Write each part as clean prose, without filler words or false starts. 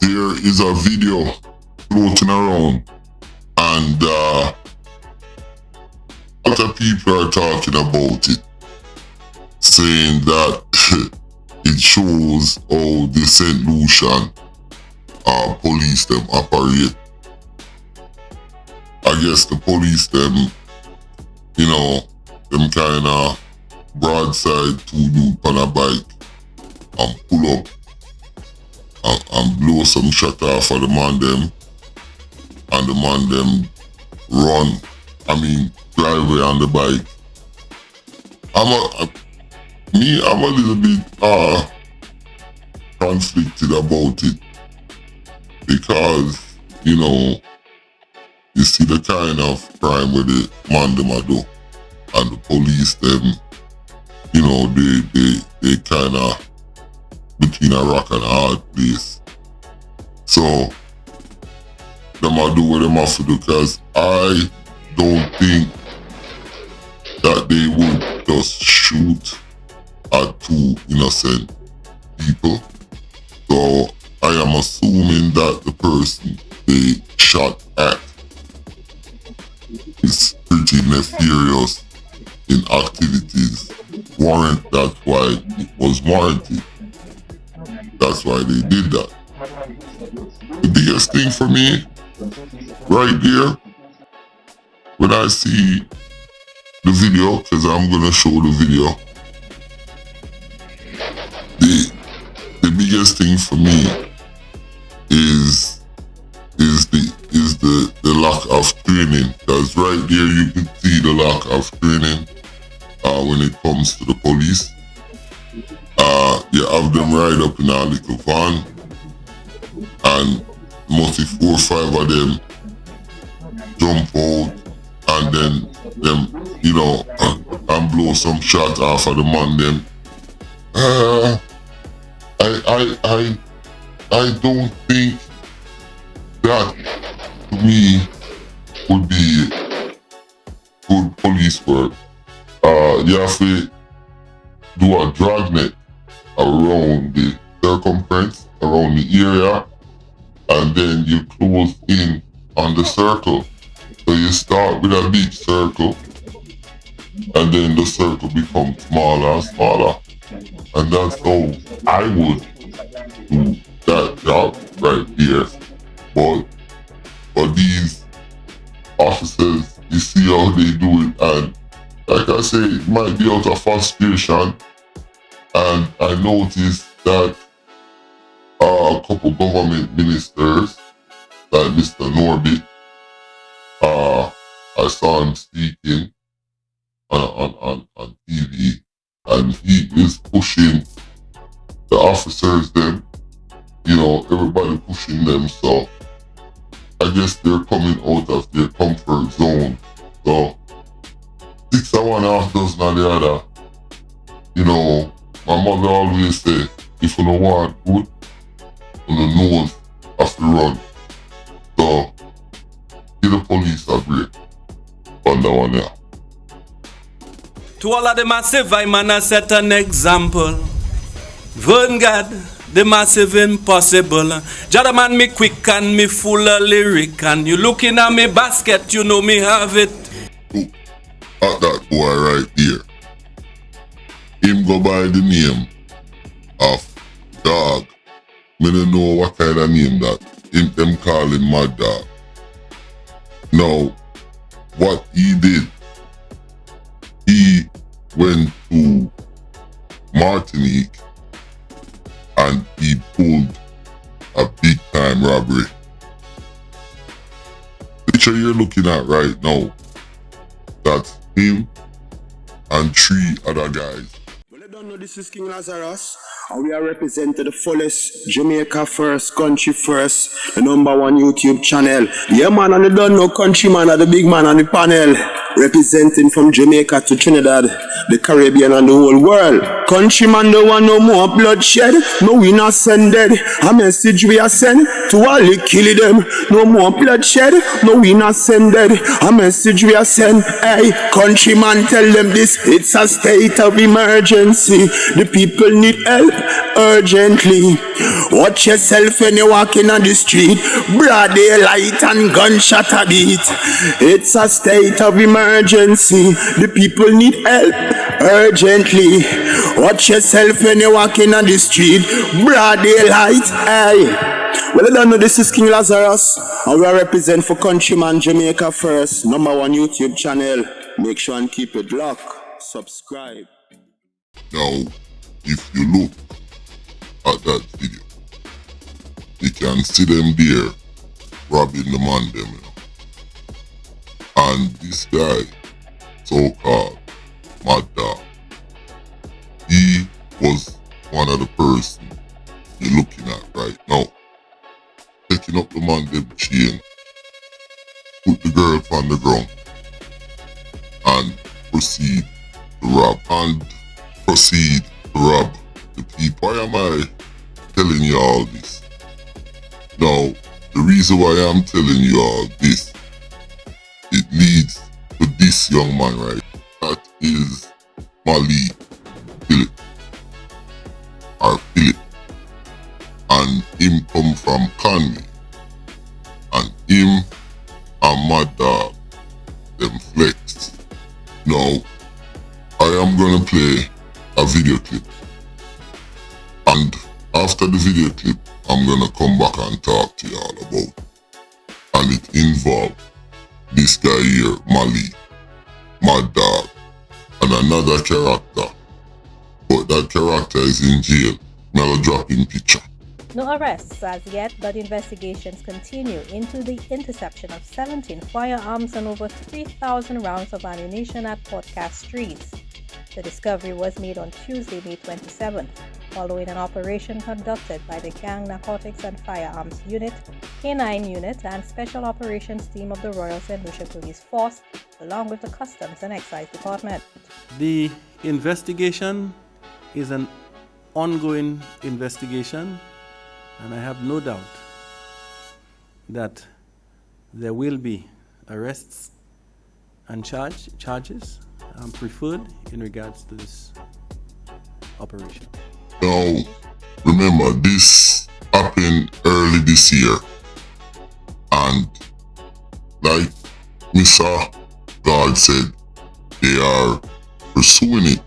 there is a video floating around, and a lot of people are talking about it, saying that it shows how the St. Lucian police them operate. I guess the police them, you know, them kind of broadside two dude on a bike and pull up and blow some shot off of the man them, and the man them drive away on the bike. I'm a little bit conflicted about it, because, you know, you see the kind of crime where the man them a do, and the police them, you know, they kind of between a rock and a hard place. So them a do what them have to do, because I don't think that they would just shoot at two innocent people. So I am assuming that the person they shot at is pretty nefarious in activities warrant. That's why it was warranted. That's why they did that. The biggest thing for me right there, when I see the video, because I'm gonna show the video, the biggest thing for me is the lack of training. Because right there you can see the lack of training when it comes to the police. You have them ride up in a little van, and mostly 4 or 5 of them jump out, and then them, you know, and blow some shot off of the man them. I don't think that, to me, would be good police work. You have to do a dragnet around the circumference, around the area, and then you close in on the circle. So you start with a big circle, and then the circle becomes smaller and smaller. And that's how I would do that job right there. But these officers, you see how they do it, and like I say, it might be out of frustration. And I noticed that a couple government ministers, like Mr. Norbit, I saw him speaking on TV, and he is pushing the officers them, you know, everybody pushing them. So I guess they're coming out of their comfort zone. So 6 of one, half dozen of the other. You know, my mother always say, if you don't want good, you don't know have to run. So give the police a break on that one, yeah. To all of the massive, I man set an example. Vern God, the massive impossible. Jada man me quick and me full of lyric, and you looking at me basket, you know me have it. At that boy right there. Him go by the name of Dog. Me don't know what kind of name that. Them call him Mad Dog. Now, what he did, he went to Martinique and he pulled a big time robbery. The picture you're looking at right now, that's him and 3 other guys. Well, I don't know, this is King Lazarus, and we are representing the fullest Jamaica first, country first, the #1 YouTube channel. Yeah, man, and I don't know, Countryman are the big man on the panel, representing from Jamaica to Trinidad, the Caribbean and the whole world. Countryman don't want no more bloodshed, no we not send dead. A message we are send to all the kill them. No more bloodshed, no we not send dead. A message we are send. Hey, Countryman, tell them this, it's a state of emergency. The people need help, urgently. Watch yourself when you're walking on the street. Broad daylight and gunshot a beat. It's a state of emergency. The people need help urgently. Watch yourself when you're walking on the street. Broad daylight, hey. Well, I don't know, this is King Lazarus, and we represent for Countryman Jamaica First, #1 YouTube channel. Make sure and keep it locked. Subscribe. Now, if you look at that video, you can see them there robbing the man them, you know. And this guy, so-called Mad Dog, he was one of the person you're looking at right now. Taking up the man them chain, put the girl on the ground, and proceed to rob the people. Why am I telling you all this? Now, the reason why I'm telling you all this, it leads to this young man right. That is Mali Philip. And him come from Conway. And him and Mad Dog, them flexed. Now, I am gonna play a video clip. And after the video clip, I'm gonna come back and talk to y'all about it. And it involved this guy here, Mali, Mad Dog, and another character. But that character is in jail. Now dropping picture. No arrests as yet, but investigations continue into the interception of 17 firearms and over 3,000 rounds of ammunition at Podcast Streets. The discovery was made on Tuesday, May 27th, following an operation conducted by the Gang Narcotics and Firearms Unit, K9 Unit, and Special Operations Team of the Royal St. Lucia Police Force, along with the Customs and Excise Department. The investigation is an ongoing investigation, and I have no doubt that there will be arrests and charges preferred in regards to this operation. Now, remember, this happened early this year, and like Mr. God said, they are pursuing it.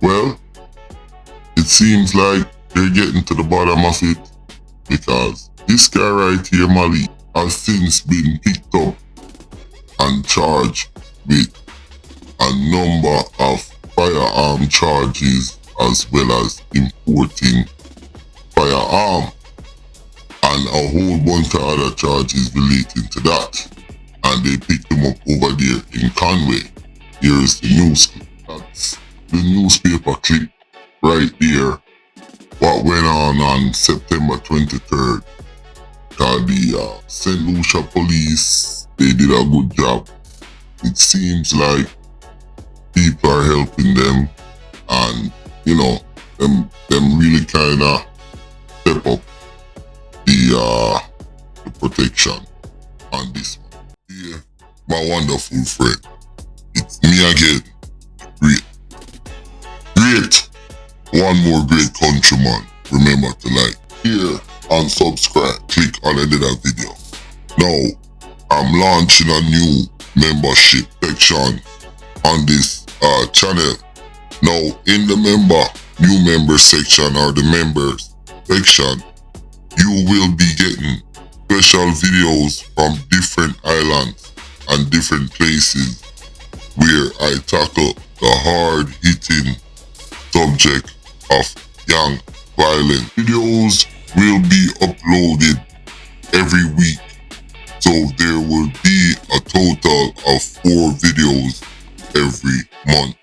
Well, it seems like they're getting to the bottom of it, because this guy right here, Mali, has since been picked up and charged with a number of firearm charges, as well as importing firearm and a whole bunch of other charges relating to that. And they picked him up over there in Conway. Here's the news clip. That's the newspaper clip right there. What went on September 23rd. Cause the St. Lucia police, they did a good job. It seems like people are helping them, and you know, them really kinda step up the protection on this one. Yeah, my wonderful friend. It's me again. Great. One more great countryman. Remember to like, share, and subscribe. Click on the other video. Now, I'm launching a new membership section on this channel. Now, in the new member section, or the members section, you will be getting special videos from different islands and different places where I tackle the hard-hitting subject of gang violence. Videos will be uploaded every week, so there will be a total of 4 videos every month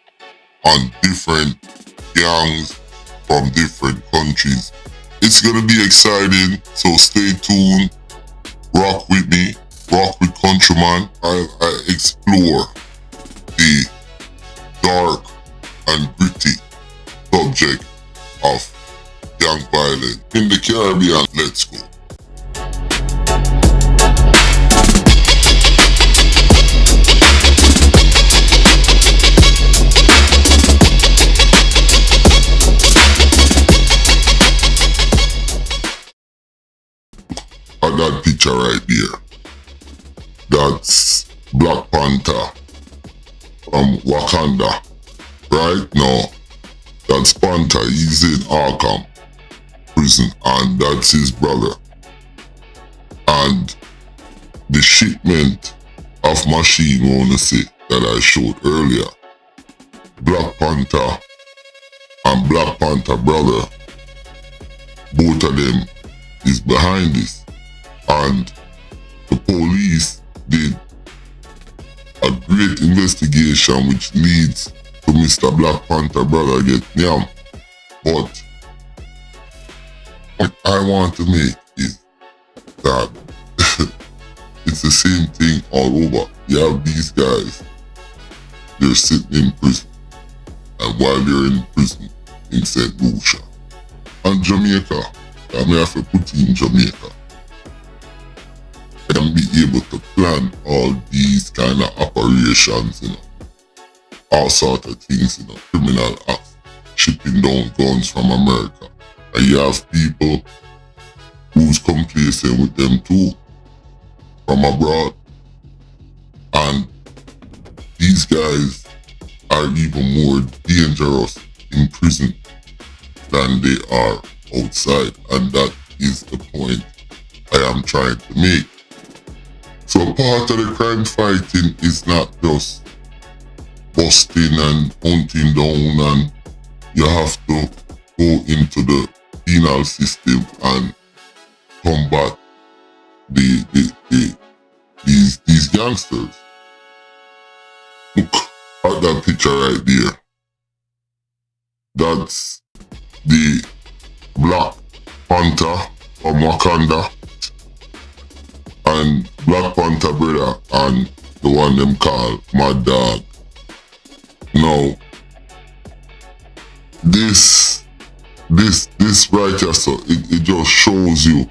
on different gangs from different countries. It's gonna be exciting, so stay tuned. Rock with me, rock with Countryman. I explore the dark and gritty subject of gang violence in the Caribbean. Let's go. at that picture right there, that's Black Panther from Wakanda. Right now, that's Panther. He's in Arkham prison, and that's his brother. And the shipment of machine, I wanna say, that I showed earlier, Black Panther and Black Panther brother, both of them is behind this. And the police did a great investigation which leads to Mr. Black Panther brother get yam. But what I want to make is that it's the same thing all over. You have these guys, they're sitting in prison. And while they're in prison in St. Lucia and Jamaica, I may have to put in Jamaica, and be able to plan all these kind of operations, you know, all sort of things, you know, criminal acts, shipping down guns from America. And you have people who's complacent with them too, from abroad. And these guys are even more dangerous in prison than they are outside. And that is the point I am trying to make. So part of the crime fighting is not just busting and hunting down, and you have to go into the penal system and combat these gangsters. Look at that picture right there. That's the Black Panther from Wakanda and Black Panther brother and the one them call Mad Dog. Now, this right here, so it just shows you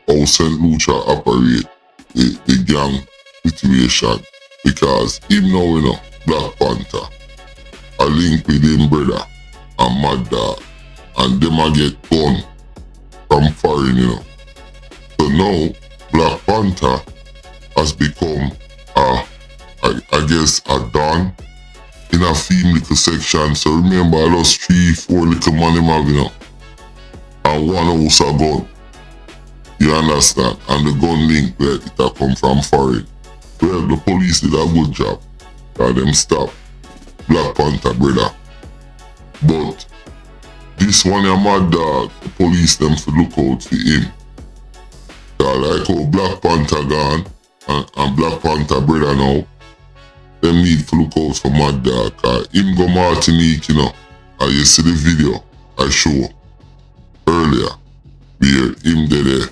how St. Lucia operate the gang situation, because him now, you know, Black Panther, a link with him brother and Mad Dog, and them a get gun from foreign, you know. So now Black Panther has become I guess a don in a theme little section. So remember, I lost 3-4 little money have, you know, and one house a gun. You understand? And the gun link where it a come from foreign. Well, the police did a good job. Them stop Black Panther brother. But this one a Mad Dog, the police them to look out for him. Like how Black Panther gone and Black Panther brother now, them need to look out for Mad Dog. Him go Martinique, you know. And you see the video I show earlier where him there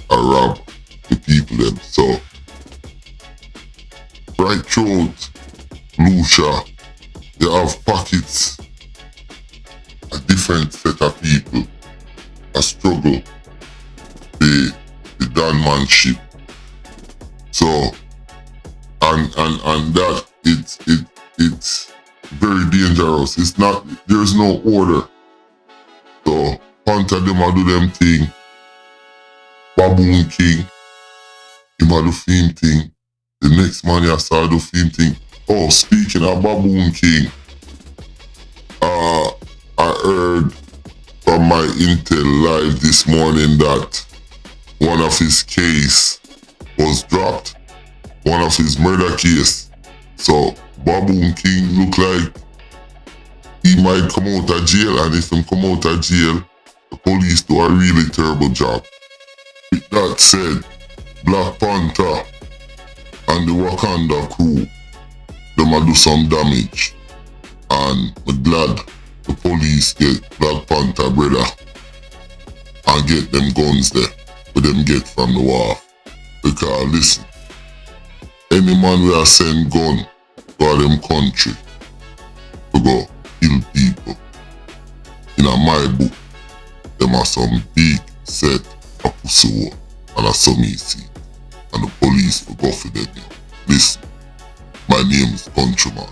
a rob the people them. So right throughout Lucia, you have pockets, a different set of people, a struggle, the gunmanship. So and that it's very dangerous. It's not, there's no order. So Panther them a do them thing. Baboon King, him a do same thing. The next man you saw do same thing. Oh, speaking of Baboon King, I heard from my intel live this morning that one of his case was dropped, one of his murder case. So Baboon King look like he might come out of jail, and if he come out of jail, the police do a really terrible job. With that said, Black Panther and the Wakanda crew, them a do some damage, and I'm glad the police get Black Panther brother and get them guns there where them get from the war. Because listen, any man will send gun to them country to go kill people, in my book, them are some big set of pussy and a some easy, and the police will go for them. Listen, my name is Countryman.